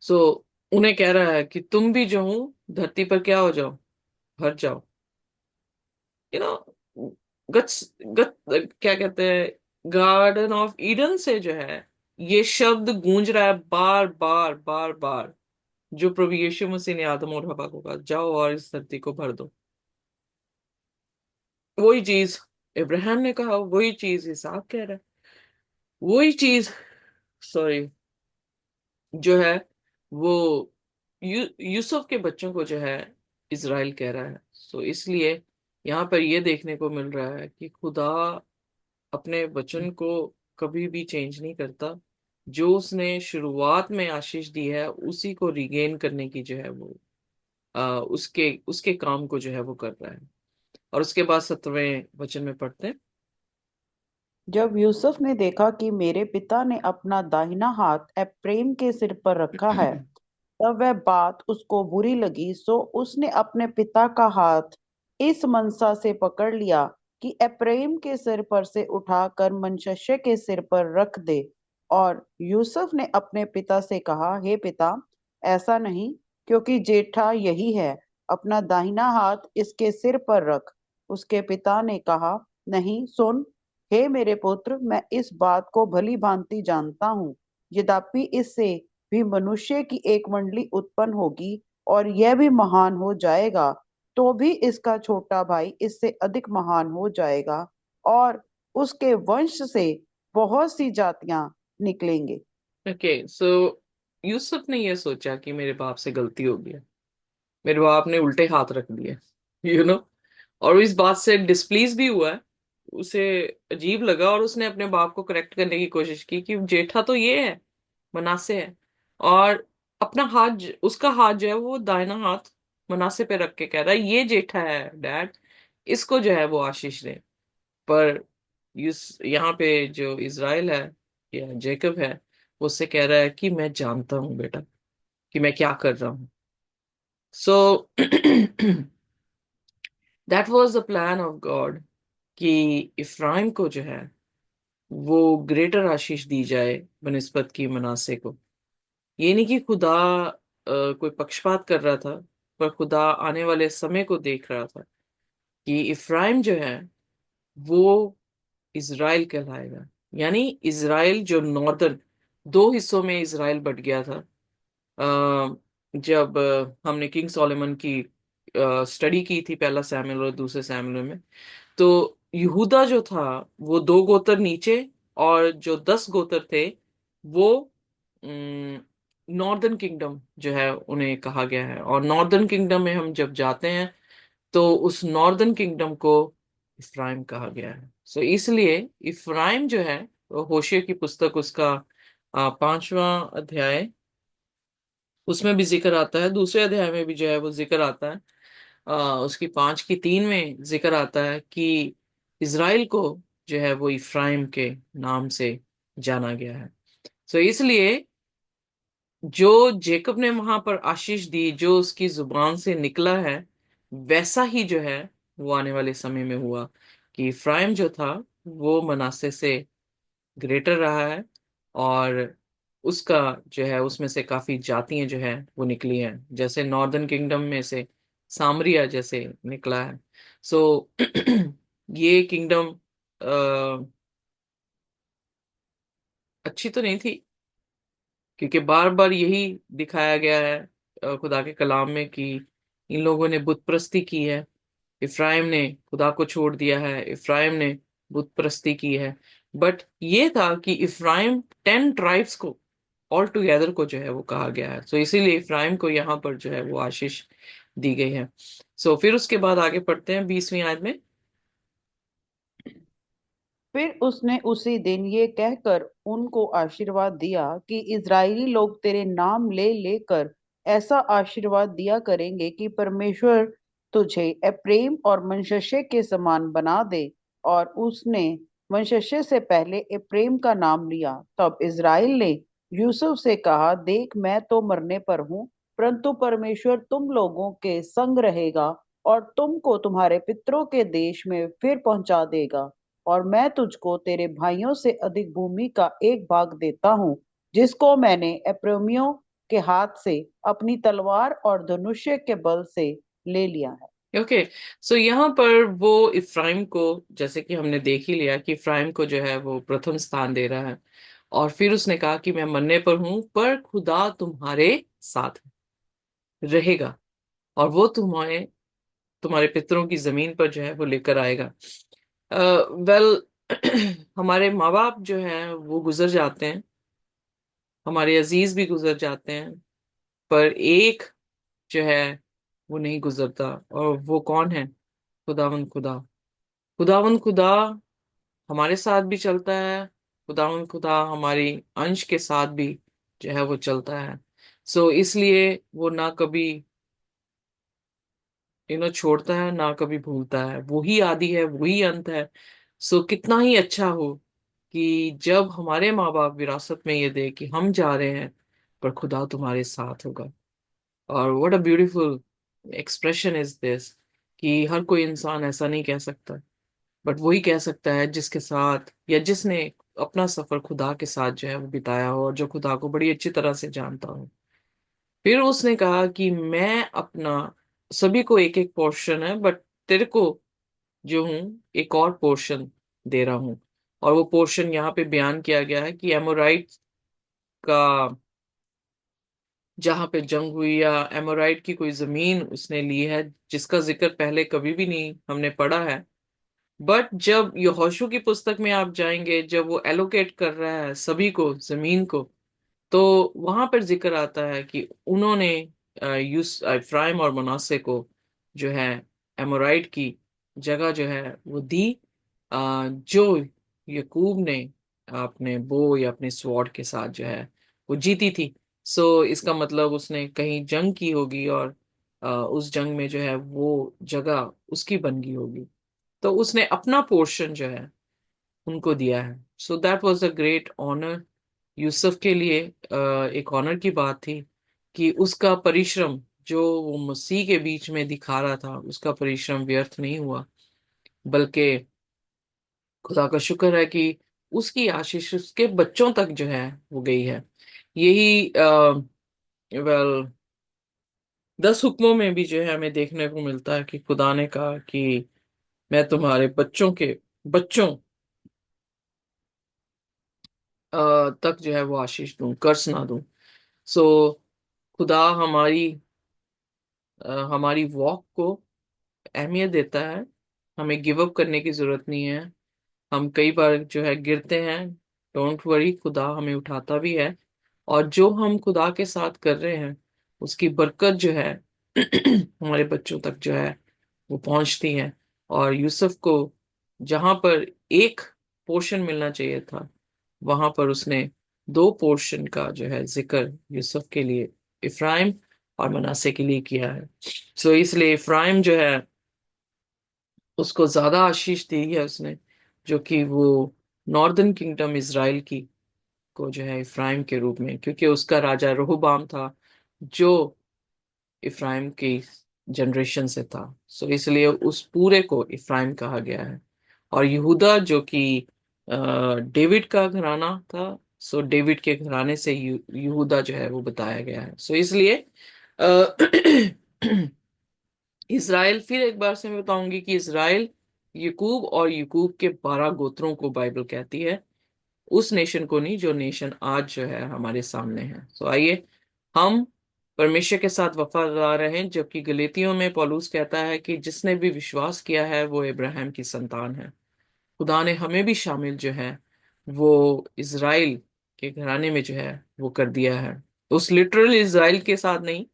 सो उन्हें कह रहा है कि तुम भी जो हो धरती पर क्या हो जाओ, भर जाओ। यू नो गट्स गत क्या कहते हैं, गार्डन ऑफ ईडन से जो है ये शब्द गूंज रहा है बार बार बार बार, जो प्रभु यीशु मसीह ने आदम और हवा को कहा, जाओ और इस धरती को भर दो। वही चीज इब्राहिम ने कहा, वही चीज इसहाक कह रहा है, वही चीज सॉरी जो है वो यूसुफ के बच्चों को जो है इज़राइल कह रहा है। सो इसलिए यहाँ पर ये देखने को मिल रहा है कि खुदा अपने वचन को कभी भी चेंज नहीं करता। जो उसने शुरुआत में आशीष दी है उसी को रिगेन करने की जो है वो उसके उसके काम को जो है वो कर रहा है। और उसके बाद 17वें वचन में पढ़ते हैं। जब यूसुफ ने देखा कि मेरे पिता ने अपना दाहिना हाथ एप्रैम के सिर पर रखा है, तब वह बात उसको बुरी लगी। सो उसने अपने पिता का हाथ इस मनसा से पकड़ लिया कि एप्रैम के सिर पर से उठाकर मनश्शे के सिर पर रख दे। और यूसुफ ने अपने पिता से कहा, हे पिता, ऐसा नहीं, क्योंकि जेठा यही है, अपना दाहिना हाथ इसके सिर पर रख। उसके पिता ने कहा, नहीं, सुन, हे मेरे पुत्र, मैं इस बात को भली भांति जानता हूँ, यद्यपि इससे भी मनुष्य की एक मंडली उत्पन्न होगी और यह भी महान हो जाएगा, तो भी इसका छोटा भाई इससे अधिक महान हो जाएगा, और उसके वंश से बहुत सी जातियां निकलेंगे। ओके, सो यूसुफ ने ये सोचा कि मेरे बाप से गलती हो गई है, मेरे बाप ने उल्टे हाथ रख दिए, यू नो। और इस बात से डिस्प्लीज भी हुआ है, उसे अजीब लगा, और उसने अपने बाप को करेक्ट करने की कोशिश की कि जेठा तो ये है, मनासे है। और अपना उसका हाथ जो है वो दाहिना हाथ मनासे पे रख के कह रहा है, ये जेठा है डैड, इसको जो है वो आशीष दे। पर इस यहाँ पे जो इज़राइल है या जेकब है, वो उससे कह रहा है कि मैं जानता हूँ बेटा कि मैं क्या कर रहा हूँ। सो that was the plan of God, कि इफ्राइम को जो है वो ग्रेटर आशीष दी जाए बनिस्बत की मनासे को। ये नहीं कि खुदा कोई पक्षपात कर रहा था, पर खुदा आने वाले समय को देख रहा था कि इफ्राइम जो है वो इज़राइल कहलाएगा। यानी इज़राइल जो नॉर्दर्न, दो हिस्सों में इज़राइल बट गया था। जब हमने किंग सोलोमन की स्टडी की थी, पहला सैमुएल और दूसरे सैमुएल में, तो यहूदा जो था वो दो गोत्र नीचे, और जो 10 गोत्र थे वो नॉर्दर्न किंगडम जो है उन्हें कहा गया है। और नॉर्दर्न किंगडम में हम जब जाते हैं, तो उस नॉर्दर्न किंगडम को इफ्राइम कहा गया है। सो इसलिए इफ्राइम जो है वो होशे की पुस्तक उसका 5वां अध्याय, उसमें भी जिक्र आता है, दूसरे अध्याय में भी जो है वो जिक्र आता है। उसकी 5 की 3 में जिक्र आता है कि इज़राइल को जो है वो इफ्राइम के नाम से जाना गया है। सो इसलिए जो जेकब ने वहां पर आशीष दी, जो उसकी जुबान से निकला है, वैसा ही जो है वो आने वाले समय में हुआ, कि इफ्राइम जो था वो मनासे से ग्रेटर रहा है। और उसका जो है उसमें से काफी जातियां जो है वो निकली हैं, जैसे नॉर्दर्न किंगडम में से सामरिया जैसे निकला है। सो ये किंगडम अच्छी तो नहीं थी, क्योंकि बार बार यही दिखाया गया है खुदा के कलाम में कि इन लोगों ने बुत परस्ती की है। इफ्राइम ने खुदा को छोड़ दिया है, इफ्राइम ने बुत परस्ती की है। बट ये था कि इफ्राइम 10 ट्राइब्स को ऑल टुगेदर को जो है वो कहा गया है। सो इसीलिए इफ्राइम को यहाँ पर जो है वो आशीष दी गई है। सो फिर उसके बाद आगे पढ़ते हैं 20वीं आयत में। फिर उसने उसी दिन ये कहकर उनको आशीर्वाद दिया कि इज़राइली लोग तेरे नाम ले लेकर ऐसा आशीर्वाद दिया करेंगे कि परमेश्वर तुझे एप्रेम और मनश्शे के समान बना दे। और उसने मनश्शे से पहले एप्रेम का नाम लिया। तब इज़राइल ने यूसुफ से कहा, देख मैं तो मरने पर हूँ, परंतु परमेश्वर तुम लोगों के संग रहेगा और तुमको तुम्हारे पितरों के देश में फिर पहुंचा देगा। और मैं तुझको तेरे भाइयों से अधिक भूमि का एक भाग देता हूँ, जिसको मैंने एप्रैमियों के हाथ से अपनी तलवार और धनुष्य के बल से ले लिया है। ओके। सो यहाँ पर वो इफ्राइम को, जैसे कि हमने देख ही लिया कि इफ्राइम को जो है वो प्रथम स्थान दे रहा है। और फिर उसने कहा कि मैं मरने पर हूं पर खुदा तुम्हारे साथ रहेगा, और वो तुम्हारे तुम्हारे पितरों की जमीन पर जो है वो लेकर आएगा। वेल हमारे माँ बाप जो हैं वो गुजर जाते हैं, हमारे अजीज भी गुजर जाते हैं, पर एक जो है वो नहीं गुजरता। और वो कौन है? खुदावंद खुदा। खुदावंद खुदा हमारे साथ भी चलता है, खुदावंद खुदा हमारी अंश के साथ भी जो है वो चलता है। सो इसलिए वो ना कभी छोड़ता है, ना कभी भूलता है। वही आदि है, वही अंत है। सो कितना ही अच्छा हो कि जब हमारे माँ बाप विरासत में ये दे कि हम जा रहे हैं पर खुदा तुम्हारे साथ होगा। और what a beautiful expression is this, कि हर कोई इंसान ऐसा नहीं कह सकता, बट वही कह सकता है जिसके साथ या जिसने अपना सफर खुदा के साथ जो है वो बिताया हो और जो खुदा को बड़ी अच्छी तरह से जानता हो। फिर उसने कहा कि मैं अपना, सभी को एक एक पोर्शन है बट तेरे को जो हूं एक और पोर्शन दे रहा हूं। और वो पोर्शन यहाँ पे बयान किया गया है कि एमोराइट का, जहां पे जंग हुई या एमोराइट की कोई जमीन उसने ली है, जिसका जिक्र पहले कभी भी नहीं हमने पढ़ा है। बट जब यहोशू की पुस्तक में आप जाएंगे, जब वो एलोकेट कर रहा है सभी को जमीन को, तो वहां पर जिक्र आता है कि उन्होंने यूस इफ्राइम और मनासे को जो है एमोराइट की जगह जो है वो दी, जो यकूब ने अपने बो या अपने स्वॉर्ड के साथ जो है वो जीती थी। सो इसका मतलब उसने कहीं जंग की होगी और उस जंग में जो है वो जगह उसकी बन गई होगी। तो उसने अपना पोर्शन जो है उनको दिया है। So that was a great honour. Yusuf के लिए एक ऑनर की बात थी कि उसका परिश्रम जो वो मसीह के बीच में दिखा रहा था, उसका परिश्रम व्यर्थ नहीं हुआ, बल्कि खुदा का शुक्र है कि उसकी आशीष उसके बच्चों तक जो है वो गई है। यही वेल 10 हुक्मों में भी जो है हमें देखने को मिलता है कि खुदा ने कहा कि मैं तुम्हारे बच्चों के बच्चों तक जो है वो आशीष दूं, कर्ज ना दूं। सो खुदा हमारी वॉक को अहमियत देता है। हमें गिव अप करने की जरूरत नहीं है। हम कई बार जो है गिरते हैं, डोंट वरी, खुदा हमें उठाता भी है। और जो हम खुदा के साथ कर रहे हैं उसकी बरकत जो है हमारे बच्चों तक जो है वो पहुंचती है। और यूसुफ को जहां पर एक पोर्शन मिलना चाहिए था, वहां पर उसने 2 पोर्शन का जो है जिक्र यूसुफ के लिए, इफ्राइम और मनासे के लिए किया है। सो इसलिए इफ्राइम जो है उसको ज्यादा आशीष दी है उसने, जो कि वो नॉर्दर्न किंगडम इजराइल की को जो है इफ्राइम के रूप में, क्योंकि उसका राजा रोहुबाम था जो इफ्राइम की जनरेशन से था। सो इसलिए उस पूरे को इफ्राइम कहा गया है। और यहूदा जो कि डेविड का घराना था, सो डेविड के घराने से यहूदा जो है वो बताया गया है। सो इसलिए अ, इसराइल, फिर एक बार से मैं बताऊंगी कि इसराइल यकूब और यकूब के 12 गोत्रों को बाइबल कहती है, उस नेशन को नहीं जो नेशन आज जो है हमारे सामने है। सो आइए हम परमेश्वर के साथ वफादार रहें, जबकि गलीतियों में पौलुस कहता है कि जिसने भी विश्वास किया है वो इब्राहिम की संतान है। खुदा ने हमें भी शामिल जो है वो इज़राइल के घराने में जो है वो कर दिया है। उस लिटरल इज़राइल के साथ नहीं,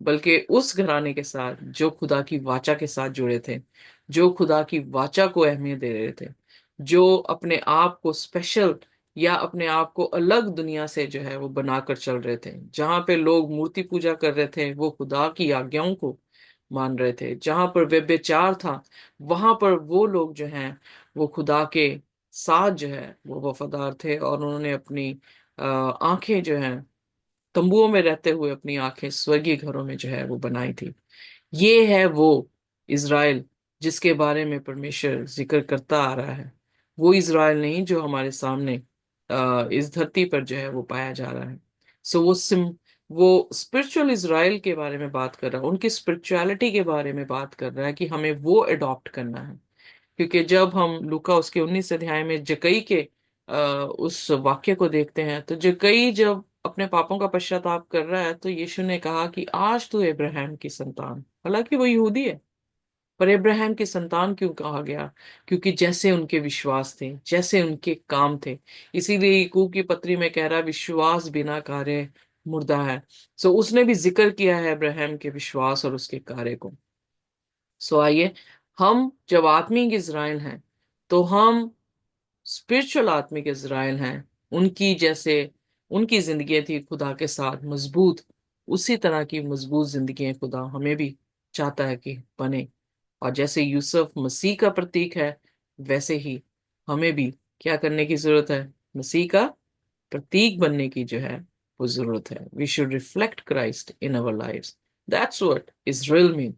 बल्कि उस घराने के साथ जो खुदा की वाचा के साथ जुड़े थे, जो खुदा की वाचा को अहमियत दे रहे थे, जो अपने आप को स्पेशल या अपने आप को अलग दुनिया से जो है वो बनाकर चल रहे थे। जहां पे लोग मूर्ति पूजा कर रहे थे वो खुदा की आज्ञाओं को मान रहे थे। जहां पर व्यभिचार था वहां पर वो लोग जो हैं वो खुदा के साथ जो है वो वफादार थे, और उन्होंने अपनी आंखें जो हैं तंबुओं में रहते हुए अपनी आंखें स्वर्गीय घरों में जो है वो बनाई थी। ये है वो इज़राइल जिसके बारे में परमेश्वर जिक्र करता आ रहा है। वो इज़राइल नहीं जो हमारे सामने इस धरती पर जो है वो पाया जा रहा है। सो वो स्पिरिचुअल इज़राइल के बारे में बात कर रहा है, उनकी स्पिरिचुअलिटी के बारे में बात कर रहा है कि हमें वो अडॉप्ट करना है। क्योंकि जब हम लूका उसके 19 अध्याय में जकई के उस वाक्य को देखते हैं, तो जकई जब अपने पापों का पश्चाताप कर रहा है तो यीशु ने कहा कि आज तू इब्राहिम की संतान, हालांकि वो यहूदी है, पर इब्राहिम की संतान क्यों कहा गया? क्योंकि जैसे उनके विश्वास थे, जैसे उनके काम थे। इसीलिए याकूब की पत्री में कह रहा है विश्वास बिना कार्य मुर्दा है। सो उसने भी जिक्र किया है इब्राहिम के विश्वास और उसके कार्य को। सो आइए, हम जब आत्मिक इज़राइल हैं तो हम स्पिरिचुअल आत्मिक इज़राइल हैं। उनकी जैसे उनकी जिंदगी थी खुदा के साथ मजबूत, उसी तरह की मजबूत जिंदगी खुदा हमें भी चाहता है कि बने। और जैसे यूसुफ मसीह का प्रतीक है, वैसे ही हमें भी क्या करने की जरूरत है? मसीह का प्रतीक बनने की जो है वो जरूरत है। We should reflect Christ in our lives. That's what Israel mean.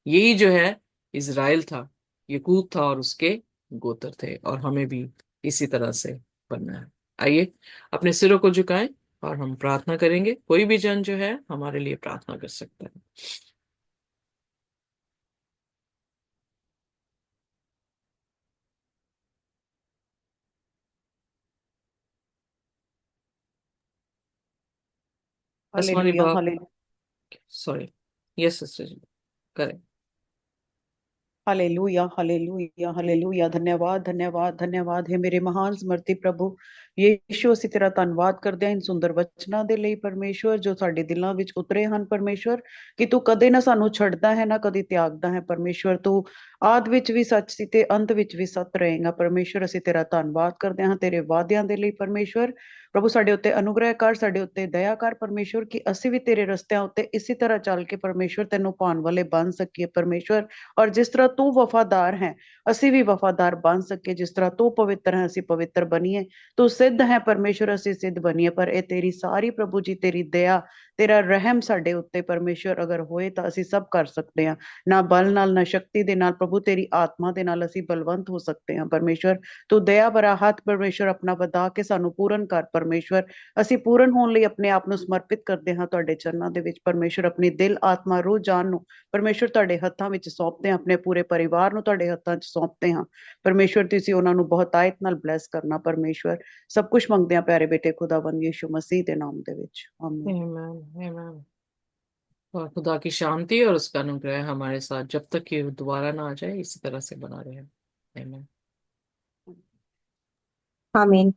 यही जो है इज़राइल था, यकूब था और उसके गोत्र थे, और हमें भी इसी तरह से बनना है। आइए अपने सिरों को झुकाएं और हम प्रार्थना करेंगे। कोई भी जन जो है हमारे लिए प्रार्थना कर सकता है। आसमानी हालेलुया बाप, हालेलुया सॉरी, यस सिस्टर जी, करें। Hallelujah hallelujah hallelujah. धन्यवाद धन्यवाद धन्यवाद है मेरे महान समर्थी प्रभु ਯीशु। ਅਸੀਂ ਤੇਰਾ ਧੰਨਵਾਦ ਕਰਦੇ ਹਾਂ ਇਨ ਸੁੰਦਰ ਵਚਨਾਂ ਦੇ ਲਈ ਪਰਮੇਸ਼ਵਰ, ਜੋ ਸਾਡੇ ਦਿਲਾਂ ਵਿੱਚ ਉਤਰੇ ਹਨ ਪਰਮੇਸ਼ਵਰ, ਕਿ ਤੂੰ ਕਦੇ ਨਾ ਸਾਨੂੰ ਛੱਡਦਾ ਹੈ ਨਾ ਕਦੀ ਤਿਆਗਦਾ ਹੈ ਪਰਮੇਸ਼ਵਰ। ਤੂੰ ਆਦ ਵਿੱਚ ਵੀ ਸੱਚ ਸੀ ਤੇ ਅੰਤ ਵਿੱਚ ਵੀ ਸੱਚ ਰਹੇਗਾ ਪਰਮੇਸ਼ਵਰ। ਅਸੀਂ ਤੇਰਾ ਧੰਨਵਾਦ ਕਰਦੇ ਹਾਂ ਤੇਰੇ ਵਾਅਦਿਆਂ ਦੇ ਲਈ ਪਰਮੇਸ਼ਵਰ। ਪ੍ਰਭੂ ਸਾਡੇ ਉੱਤੇ ਅਨੁਗ੍ਰਹਿ ਕਰ, ਸਾਡੇ ਉੱਤੇ ਦਇਆ ਕਰ ਪਰਮੇਸ਼ਵਰ, ਕਿ ਅਸੀਂ ਵੀ ਤੇਰੇ ਰਸਤਿਆਂ ਉੱਤੇ ਇਸੇ ਤਰ੍ਹਾਂ ਚੱਲ ਕੇ ਪਰਮੇਸ਼ਵਰ ਤੈਨੂੰ ਭਾਣ ਵਾਲੇ ਬਣ ਸਕੀਏ ਪਰਮੇਸ਼ਵਰ। ਔਰ ਜਿਸ ਤਰ੍ਹਾਂ ਤੂੰ ਵਫਾਦਾਰ ਹੈ ਅਸੀਂ ਵੀ ਵਫਾਦਾਰ ਬਣ ਸਕੀਏ, ਜਿਸ ਤਰ੍ਹਾਂ ਤੂੰ ਪਵਿੱਤਰ ਹੈ ਅਸੀਂ ਪਵਿੱਤਰ ਬਣੀਏ। ਤੂੰ ਸਿੱਧ ਹੈ ਪਰਮੇਸ਼ਵਰ, ਅਸੀਂ ਸਿੱਧ ਬਣੀਏ। ਪਰ ਇਹ ਤੇਰੀ ਸਾਰੀ ਪ੍ਰਭੂ ਜੀ ਤੇਰੀ ਦਇਆ, ਤੇਰਾ ਰਹਿਮ ਸਾਡੇ ਉੱਤੇ ਪਰਮੇਸ਼ਵਰ ਅਗਰ ਹੋਏ ਤਾਂ ਅਸੀਂ ਸਭ ਕਰ ਸਕਦੇ ਹਾਂ। ਨਾ ਬਲ ਨਾਲ ਨਾ ਸ਼ਕਤੀ ਦੇ ਨਾਲ ਪ੍ਰਭੂ, ਤੇਰੀ ਆਤਮਾ ਦੇ ਨਾਲ ਅਸੀਂ ਬਲਵੰਤ ਹੋ ਸਕਦੇ ਹਾਂ ਪਰਮੇਸ਼ਵਰ। ਤੂੰ ਦਇਆ ਭਰਾ ਹੱਥ ਪਰਮੇਸ਼ਵਰ ਆਪਣਾ ਵਧਾ ਕੇ ਸਾਨੂੰ ਪੂਰਨ ਕਰ ਪਰਮੇਸ਼ਵਰ। ਅਸੀਂ ਪੂਰਨ ਹੋਣ ਲਈ ਆਪਣੇ ਆਪ ਨੂੰ ਸਮਰਪਿਤ ਕਰਦੇ ਹਾਂ ਤੁਹਾਡੇ ਚਰਨਾਂ ਦੇ ਵਿੱਚ ਪਰਮੇਸ਼ਵਰ। ਆਪਣੀ ਦਿਲ ਆਤਮਾ ਰੂਹ ਜਾਨ ਨੂੰ ਪਰਮੇਸ਼ਵਰ ਤੁਹਾਡੇ ਹੱਥਾਂ ਵਿੱਚ ਸੌਂਪਦੇ ਹਾਂ, ਆਪਣੇ ਪੂਰੇ ਪਰਿਵਾਰ ਨੂੰ ਤੁਹਾਡੇ ਹੱਥਾਂ 'ਚ ਸੌਂਪਦੇ ਹਾਂ ਪਰਮੇਸ਼ਵਰ। ਤੁਸੀਂ ਉਹਨਾਂ ਨੂੰ ਬਹੁਤਾਇਤ ਨਾਲ ਬਲੈਸ ਕਰਨਾ ਪਰਮੇਸ਼ਵਰ। ਸਭ ਕੁਝ ਮੰਗਦੇ ਹਾਂ ਪਿਆਰੇ ਬੇਟੇ खुदावन यीशु मसीह के नाम ਦੇ ਵਿੱਚ आमीन। आमीन आमीन। और खुदा की शांति और उसका अनुग्रह हमारे साथ जब तक कि वो दोबारा ना आ जाए इसी तरह से बना रहे। आमीन। आमीन।